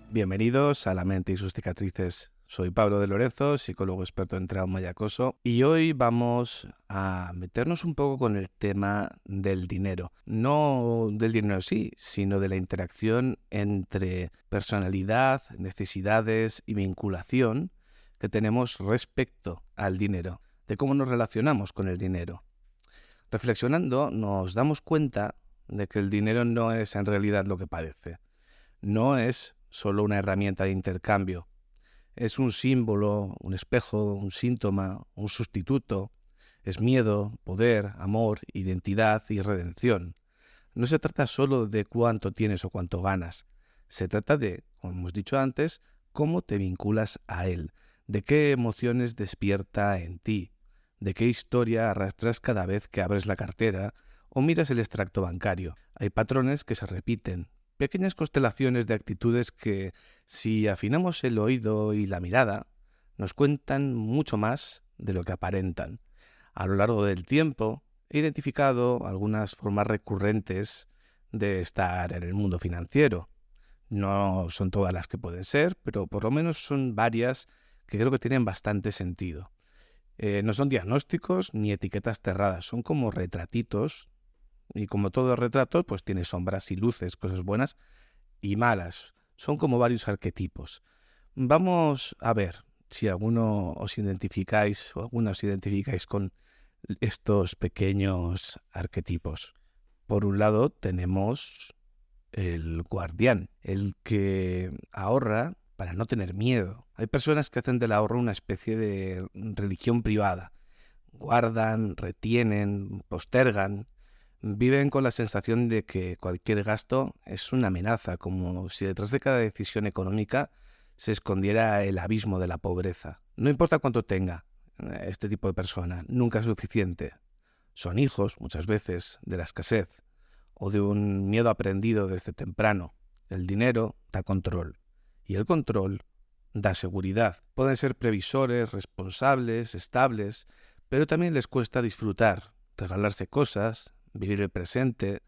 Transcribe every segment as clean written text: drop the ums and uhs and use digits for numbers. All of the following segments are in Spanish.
Bienvenidos a La mente y sus cicatrices. Soy Pablo de Lorenzo, psicólogo experto en trauma y acoso, y hoy vamos a meternos un poco con el tema del dinero. No del dinero sí, sino de la interacción entre personalidad, necesidades y vinculación que tenemos respecto al dinero, de cómo nos relacionamos con el dinero. Reflexionando, nos damos cuenta de que el dinero no es en realidad lo que parece. No es solo una herramienta de intercambio. Es un símbolo, un espejo, un síntoma, un sustituto. Es miedo, poder, amor, identidad y redención. No se trata solo de cuánto tienes o cuánto ganas. Se trata de, como hemos dicho antes, cómo te vinculas a él, de qué emociones despierta en ti, de qué historia arrastras cada vez que abres la cartera o miras el extracto bancario. Hay patrones que se repiten, pequeñas constelaciones de actitudes que, si afinamos el oído y la mirada, nos cuentan mucho más de lo que aparentan. A lo largo del tiempo, he identificado algunas formas recurrentes de estar en el mundo financiero. No son todas las que pueden ser, pero por lo menos son varias que creo que tienen bastante sentido. No son diagnósticos ni etiquetas cerradas, son como retratitos. Y como todo retrato, pues tiene sombras y luces, cosas buenas y malas. Son como varios arquetipos. Vamos a ver si alguno os identificáis o alguna os identificáis con estos pequeños arquetipos. Por un lado tenemos el guardián, el que ahorra para no tener miedo. Hay personas que hacen del ahorro una especie de religión privada. Guardan, retienen, postergan. Viven con la sensación de que cualquier gasto es una amenaza, como si detrás de cada decisión económica se escondiera el abismo de la pobreza. No importa cuánto tenga este tipo de persona, nunca es suficiente. Son hijos, muchas veces, de la escasez o de un miedo aprendido desde temprano. El dinero da control y el control da seguridad. Pueden ser previsores, responsables, estables, pero también les cuesta disfrutar, regalarse cosas, vivir el presente,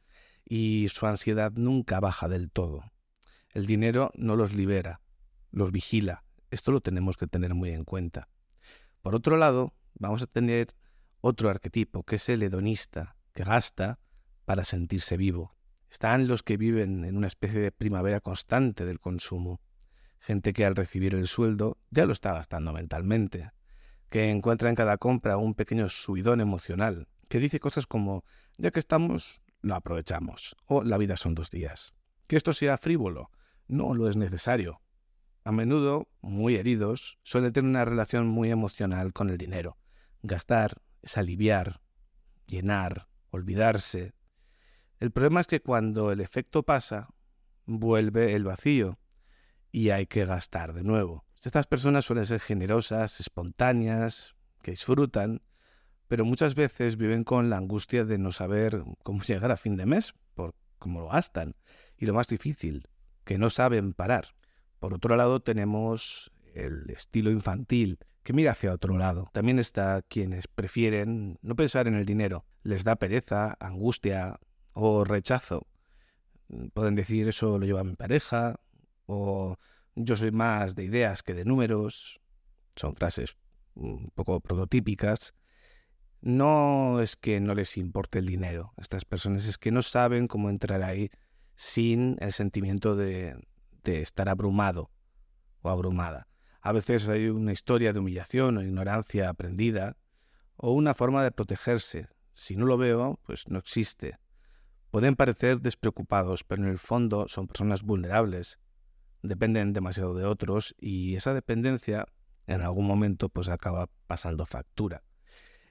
y su ansiedad nunca baja del todo. El dinero no los libera, los vigila. Esto lo tenemos que tener muy en cuenta. Por otro lado, vamos a tener otro arquetipo, que es el hedonista, que gasta para sentirse vivo. Están los que viven en una especie de primavera constante del consumo. Gente que al recibir el sueldo ya lo está gastando mentalmente, que encuentra en cada compra un pequeño subidón emocional, que dice cosas como ya que estamos, lo aprovechamos, o la vida son 2 días. Que esto sea frívolo, no lo es necesario. A menudo, muy heridos, suelen tener una relación muy emocional con el dinero. Gastar es aliviar, llenar, olvidarse. El problema es que cuando el efecto pasa, vuelve el vacío y hay que gastar de nuevo. Estas personas suelen ser generosas, espontáneas, que disfrutan, pero muchas veces viven con la angustia de no saber cómo llegar a fin de mes, por cómo lo gastan. Y lo más difícil, que no saben parar. Por otro lado tenemos el estilo infantil, que mira hacia otro lado. También está quienes prefieren no pensar en el dinero. Les da pereza, angustia o rechazo. Pueden decir eso lo lleva mi pareja, o yo soy más de ideas que de números. Son frases un poco prototípicas. No es que no les importe el dinero a estas personas, es que no saben cómo entrar ahí sin el sentimiento de estar abrumado o abrumada. A veces hay una historia de humillación o ignorancia aprendida o una forma de protegerse. Si no lo veo, pues no existe. Pueden parecer despreocupados, pero en el fondo son personas vulnerables. Dependen demasiado de otros y esa dependencia en algún momento pues acaba pasando factura.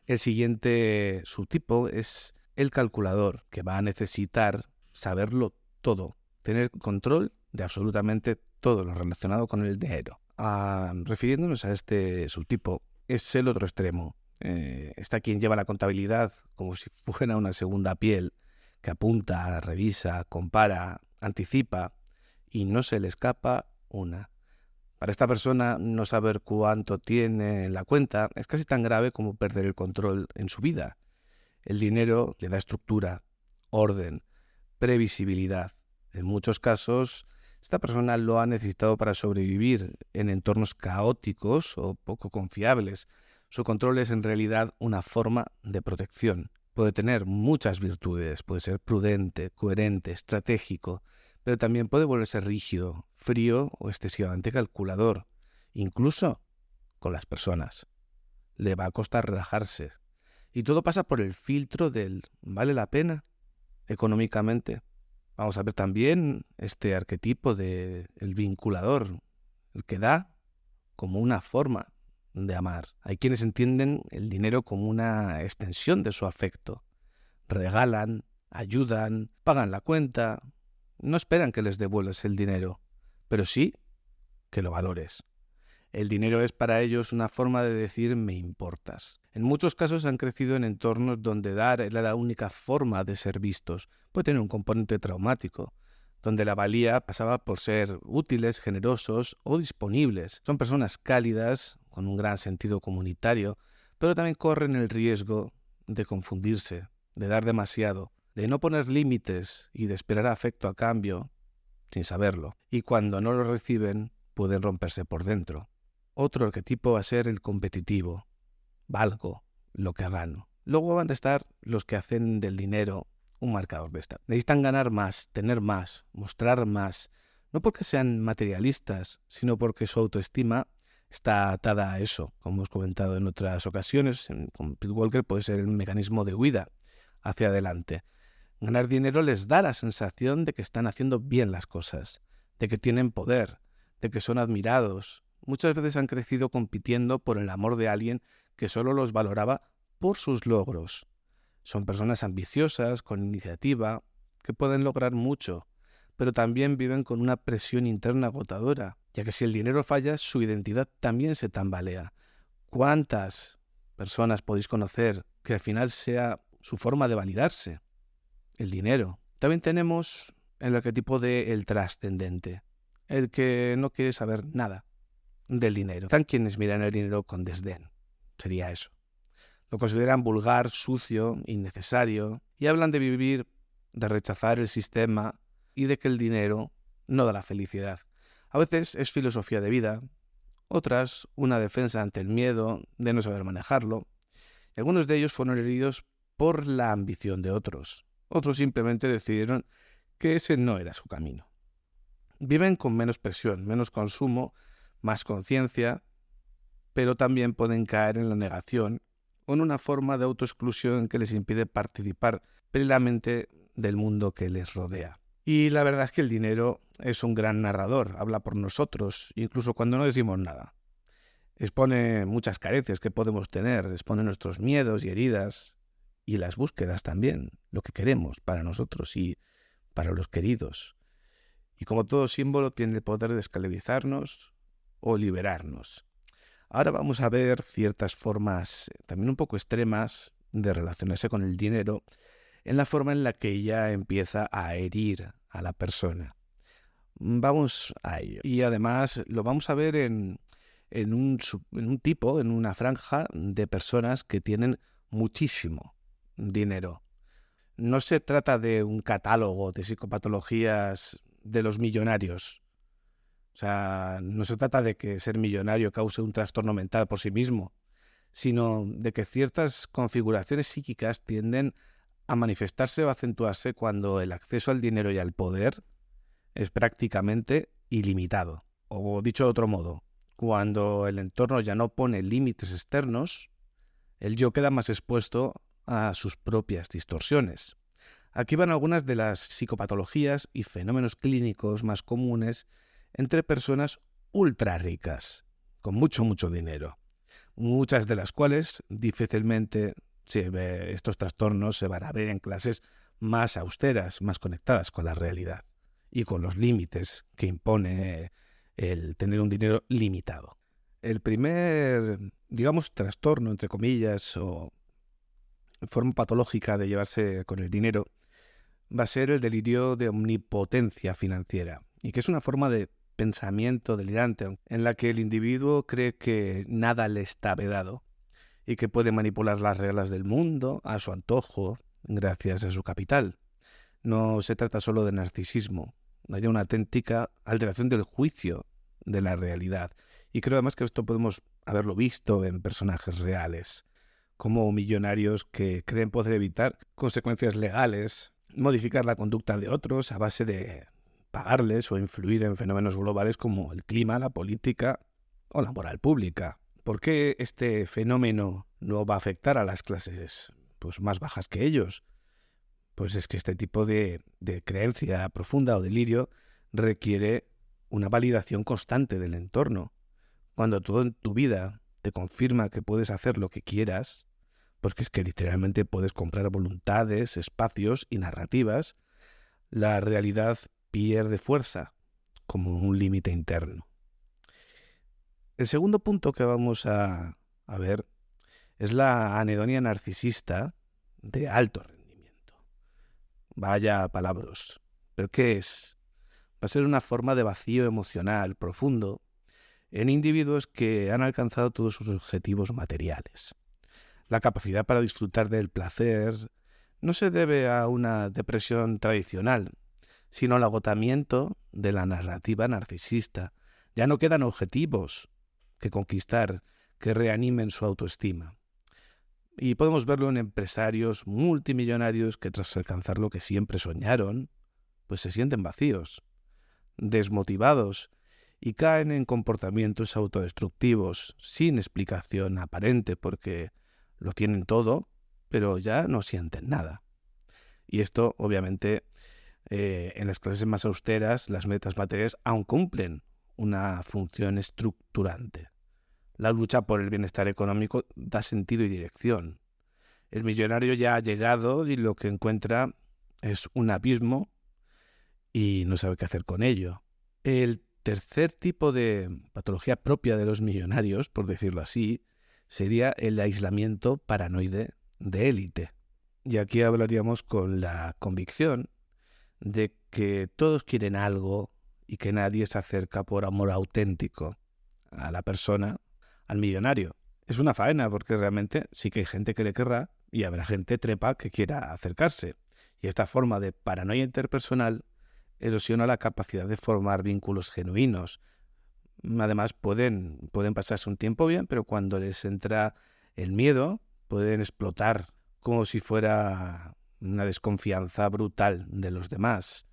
El siguiente subtipo es el calculador, que va a necesitar saberlo todo, tener control de absolutamente todo lo relacionado con el dinero. Refiriéndonos a este subtipo, es el otro extremo. Está quien lleva la contabilidad como si fuera una segunda piel, que apunta, revisa, compara, anticipa y no se le escapa una. Para esta persona, no saber cuánto tiene en la cuenta es casi tan grave como perder el control en su vida. El dinero le da estructura, orden, previsibilidad. En muchos casos, esta persona lo ha necesitado para sobrevivir en entornos caóticos o poco confiables. Su control es en realidad una forma de protección. Puede tener muchas virtudes, puede ser prudente, coherente, estratégico, pero también puede volverse rígido, frío o excesivamente calculador, incluso con las personas. Le va a costar relajarse. Y todo pasa por el filtro del ¿vale la pena económicamente? Vamos a ver también este arquetipo de el vinculador, el que da como una forma de amar. Hay quienes entienden el dinero como una extensión de su afecto. Regalan, ayudan, pagan la cuenta. No esperan que les devuelvas el dinero, pero sí que lo valores. El dinero es para ellos una forma de decir me importas. En muchos casos han crecido en entornos donde dar era la única forma de ser vistos. Puede tener un componente traumático, donde la valía pasaba por ser útiles, generosos o disponibles. Son personas cálidas, con un gran sentido comunitario, pero también corren el riesgo de confundirse, de dar demasiado, de no poner límites y de esperar afecto a cambio sin saberlo. Y cuando no lo reciben, pueden romperse por dentro. Otro arquetipo va a ser el competitivo. Valgo lo que gano. Luego van a estar los que hacen del dinero un marcador de estatus. Necesitan ganar más, tener más, mostrar más, no porque sean materialistas, sino porque su autoestima está atada a eso. Como hemos comentado en otras ocasiones, con Pete Walker puede ser el mecanismo de huida hacia adelante. Ganar dinero les da la sensación de que están haciendo bien las cosas, de que tienen poder, de que son admirados. Muchas veces han crecido compitiendo por el amor de alguien que solo los valoraba por sus logros. Son personas ambiciosas, con iniciativa, que pueden lograr mucho, pero también viven con una presión interna agotadora, ya que si el dinero falla, su identidad también se tambalea. ¿Cuántas personas podéis conocer que al final sea su forma de validarse? El dinero. También tenemos el arquetipo del trascendente, el que no quiere saber nada del dinero. Están quienes miran el dinero con desdén. Sería eso. Lo consideran vulgar, sucio, innecesario y hablan de vivir, de rechazar el sistema y de que el dinero no da la felicidad. A veces es filosofía de vida, otras una defensa ante el miedo de no saber manejarlo. Y algunos de ellos fueron heridos por la ambición de otros. Otros simplemente decidieron que ese no era su camino. Viven con menos presión, menos consumo, más conciencia, pero también pueden caer en la negación o en una forma de autoexclusión que les impide participar plenamente del mundo que les rodea. Y la verdad es que el dinero es un gran narrador, habla por nosotros, incluso cuando no decimos nada. Expone muchas carencias que podemos tener, expone nuestros miedos y heridas y las búsquedas también, lo que queremos para nosotros y para los queridos. Y como todo símbolo tiene el poder de descalificarnos o liberarnos. Ahora vamos a ver ciertas formas también un poco extremas de relacionarse con el dinero en la forma en la que ella empieza a herir a la persona. Vamos a ello. Y además lo vamos a ver en una franja de personas que tienen muchísimo dinero. No se trata de un catálogo de psicopatologías de los millonarios. O sea, no se trata de que ser millonario cause un trastorno mental por sí mismo, sino de que ciertas configuraciones psíquicas tienden a manifestarse o acentuarse cuando el acceso al dinero y al poder es prácticamente ilimitado. O dicho de otro modo, cuando el entorno ya no pone límites externos, el yo queda más expuesto a sus propias distorsiones. Aquí van algunas de las psicopatologías y fenómenos clínicos más comunes entre personas ultra ricas, con mucho dinero, muchas de las cuales difícilmente estos trastornos se van a ver en clases más austeras, más conectadas con la realidad y con los límites que impone el tener un dinero limitado. El primer, digamos, trastorno, entre comillas, o forma patológica de llevarse con el dinero va a ser el delirio de omnipotencia financiera, y que es una forma de pensamiento delirante en la que el individuo cree que nada le está vedado y que puede manipular las reglas del mundo a su antojo gracias a su capital. No se trata solo de narcisismo, hay una auténtica alteración del juicio de la realidad. Y creo además que esto podemos haberlo visto en personajes reales, como millonarios que creen poder evitar consecuencias legales, modificar la conducta de otros a base de pagarles o influir en fenómenos globales como el clima, la política o la moral pública. ¿Por qué este fenómeno no va a afectar a las clases más bajas que ellos? Pues es que este tipo de creencia profunda o delirio requiere una validación constante del entorno. Cuando todo en tu vida te confirma que puedes hacer lo que quieras, porque es que literalmente puedes comprar voluntades, espacios y narrativas, la realidad pierde fuerza como un límite interno. El segundo punto que vamos a ver es la anedonia narcisista de alto rendimiento. Vaya palabras. ¿Pero qué es? Va a ser una forma de vacío emocional profundo en individuos que han alcanzado todos sus objetivos materiales. La capacidad para disfrutar del placer no se debe a una depresión tradicional, sino al agotamiento de la narrativa narcisista. Ya no quedan objetivos que conquistar que reanimen su autoestima. Y podemos verlo en empresarios multimillonarios que tras alcanzar lo que siempre soñaron, pues se sienten vacíos, desmotivados y caen en comportamientos autodestructivos sin explicación aparente porque lo tienen todo, pero ya no sienten nada. Y esto, obviamente, en las clases más austeras, las metas materiales aún cumplen una función estructurante. La lucha por el bienestar económico da sentido y dirección. El millonario ya ha llegado y lo que encuentra es un abismo y no sabe qué hacer con ello. El tercer tipo de patología propia de los millonarios, por decirlo así, sería el aislamiento paranoide de élite. Y aquí hablaríamos con la convicción de que todos quieren algo y que nadie se acerca por amor auténtico a la persona, al millonario. Es una faena porque realmente sí que hay gente que le querrá y habrá gente trepa que quiera acercarse. Y esta forma de paranoia interpersonal erosiona la capacidad de formar vínculos genuinos. Además, pueden pasarse un tiempo bien, pero cuando les entra el miedo, pueden explotar como si fuera una desconfianza brutal de los demás.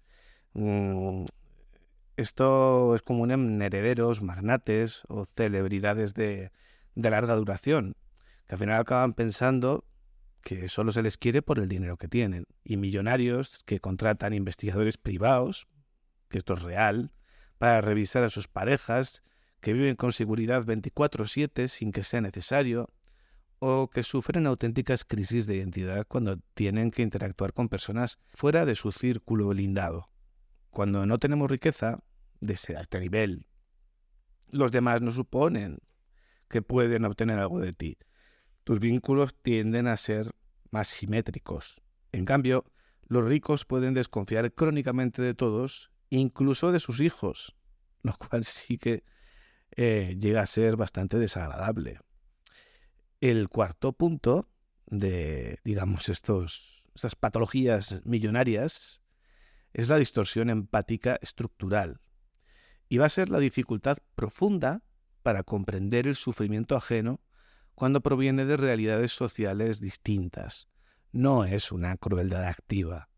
Esto es común en herederos, magnates o celebridades de larga duración, que al final acaban pensando que solo se les quiere por el dinero que tienen. Y millonarios que contratan investigadores privados, que esto es real, para revisar a sus parejas, que viven con seguridad 24/7 sin que sea necesario, o que sufren auténticas crisis de identidad cuando tienen que interactuar con personas fuera de su círculo blindado. Cuando no tenemos riqueza de este nivel, los demás no suponen que pueden obtener algo de ti. Tus vínculos tienden a ser más simétricos. En cambio, los ricos pueden desconfiar crónicamente de todos, incluso de sus hijos, lo cual sí que llega a ser bastante desagradable. El cuarto punto de, digamos, estas patologías millonarias es la distorsión empática estructural y va a ser la dificultad profunda para comprender el sufrimiento ajeno cuando proviene de realidades sociales distintas. No es una crueldad activa,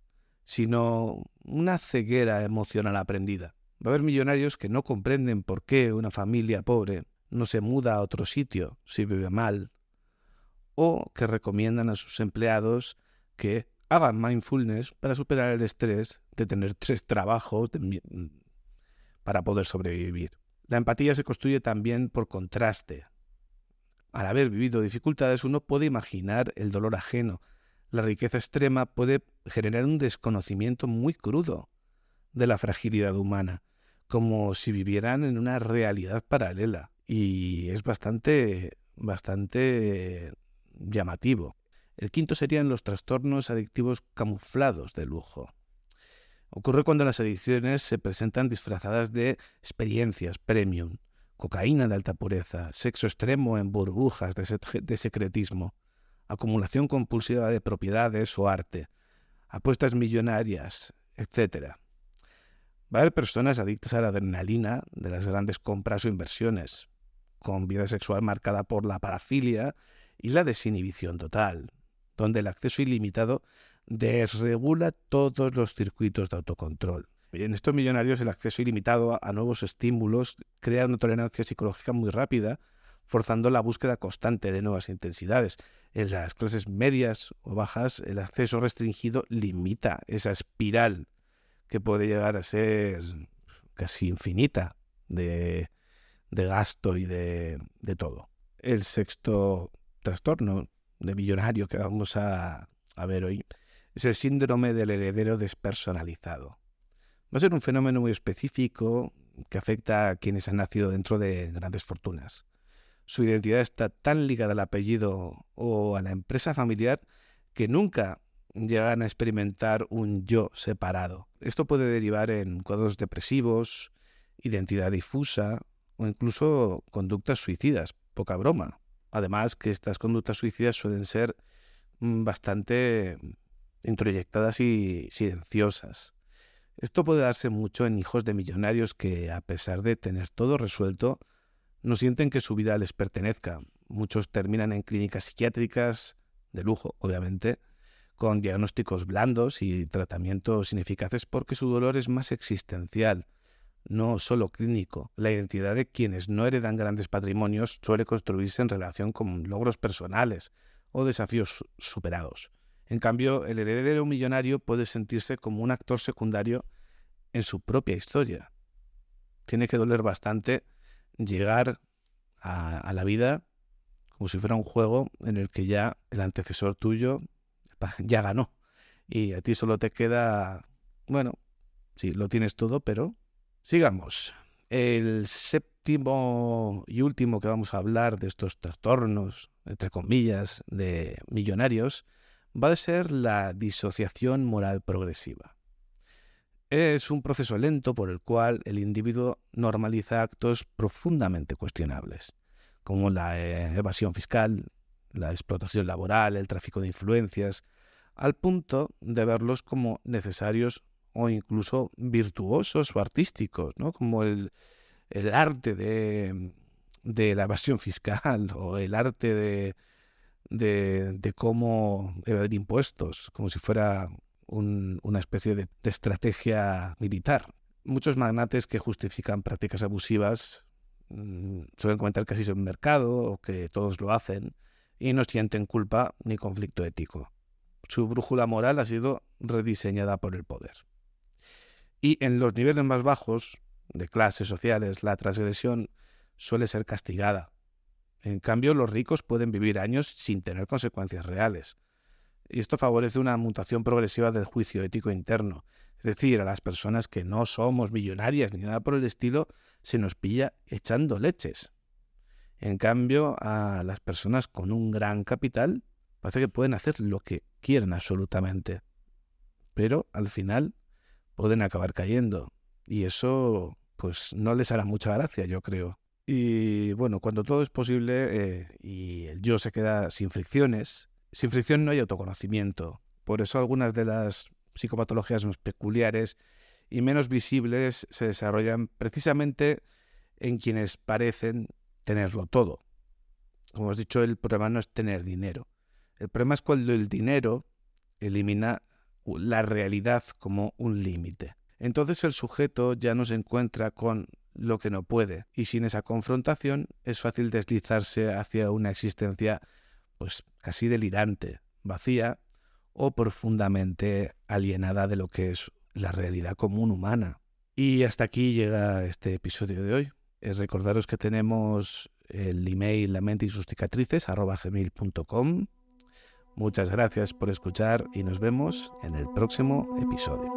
sino una ceguera emocional aprendida. Va a haber millonarios que no comprenden por qué una familia pobre no se muda a otro sitio si vive mal, o que recomiendan a sus empleados que hagan mindfulness para superar el estrés de tener 3 trabajos para poder sobrevivir. La empatía se construye también por contraste. Al haber vivido dificultades, uno puede imaginar el dolor ajeno. La riqueza extrema puede generar un desconocimiento muy crudo de la fragilidad humana, como si vivieran en una realidad paralela. Y es bastante llamativo. El quinto serían los trastornos adictivos camuflados de lujo. Ocurre cuando las adicciones se presentan disfrazadas de experiencias premium, cocaína de alta pureza, sexo extremo en burbujas de secretismo, acumulación compulsiva de propiedades o arte, apuestas millonarias, etc. Va a haber personas adictas a la adrenalina de las grandes compras o inversiones, con vida sexual marcada por la parafilia y la desinhibición total, donde el acceso ilimitado desregula todos los circuitos de autocontrol. Y en estos millonarios el acceso ilimitado a nuevos estímulos crea una tolerancia psicológica muy rápida, forzando la búsqueda constante de nuevas intensidades. En las clases medias o bajas, el acceso restringido limita esa espiral que puede llegar a ser casi infinita de gasto y de todo. El sexto trastorno de millonario que vamos a ver hoy es el síndrome del heredero despersonalizado. Va a ser un fenómeno muy específico que afecta a quienes han nacido dentro de grandes fortunas. Su identidad está tan ligada al apellido o a la empresa familiar que nunca llegan a experimentar un yo separado. Esto puede derivar en cuadros depresivos, identidad difusa o incluso conductas suicidas. Poca broma. Además que estas conductas suicidas suelen ser bastante introyectadas y silenciosas. Esto puede darse mucho en hijos de millonarios que, a pesar de tener todo resuelto, no sienten que su vida les pertenezca. Muchos terminan en clínicas psiquiátricas, de lujo, obviamente, con diagnósticos blandos y tratamientos ineficaces porque su dolor es más existencial, no solo clínico. La identidad de quienes no heredan grandes patrimonios suele construirse en relación con logros personales o desafíos superados. En cambio, el heredero millonario puede sentirse como un actor secundario en su propia historia. Tiene que doler bastante llegar a la vida como si fuera un juego en el que ya el antecesor tuyo ya ganó y a ti solo te queda, bueno, sí, lo tienes todo, pero sigamos. El séptimo y último que vamos a hablar de estos trastornos, entre comillas, de millonarios, va a ser la disociación moral progresiva. Es un proceso lento por el cual el individuo normaliza actos profundamente cuestionables, como la evasión fiscal, la explotación laboral, el tráfico de influencias, al punto de verlos como necesarios o incluso virtuosos o artísticos, ¿no? Como el arte de la evasión fiscal o el arte de cómo evadir impuestos, como si fuera una especie de estrategia militar. Muchos magnates que justifican prácticas abusivas suelen comentar que así es el mercado o que todos lo hacen y no sienten culpa ni conflicto ético. Su brújula moral ha sido rediseñada por el poder. Y en los niveles más bajos de clases sociales, la transgresión suele ser castigada. En cambio, los ricos pueden vivir años sin tener consecuencias reales. Y esto favorece una mutación progresiva del juicio ético interno. Es decir, a las personas que no somos millonarias ni nada por el estilo, se nos pilla echando leches. En cambio, a las personas con un gran capital, parece que pueden hacer lo que quieran absolutamente. Pero al final pueden acabar cayendo. Y eso, pues, no les hará mucha gracia, yo creo. Y bueno, cuando todo es posible y el yo se queda sin fricciones, sin fricción no hay autoconocimiento. Por eso algunas de las psicopatologías más peculiares y menos visibles se desarrollan precisamente en quienes parecen tenerlo todo. Como os he dicho, el problema no es tener dinero. El problema es cuando el dinero elimina la realidad como un límite. Entonces el sujeto ya no se encuentra con lo que no puede, y sin esa confrontación es fácil deslizarse hacia una existencia pues casi delirante, vacía o profundamente alienada de lo que es la realidad común humana. Y hasta aquí llega este episodio de hoy. Recordaros que tenemos el email lamenteysuscicatrices@gmail.com. Muchas gracias por escuchar y nos vemos en el próximo episodio.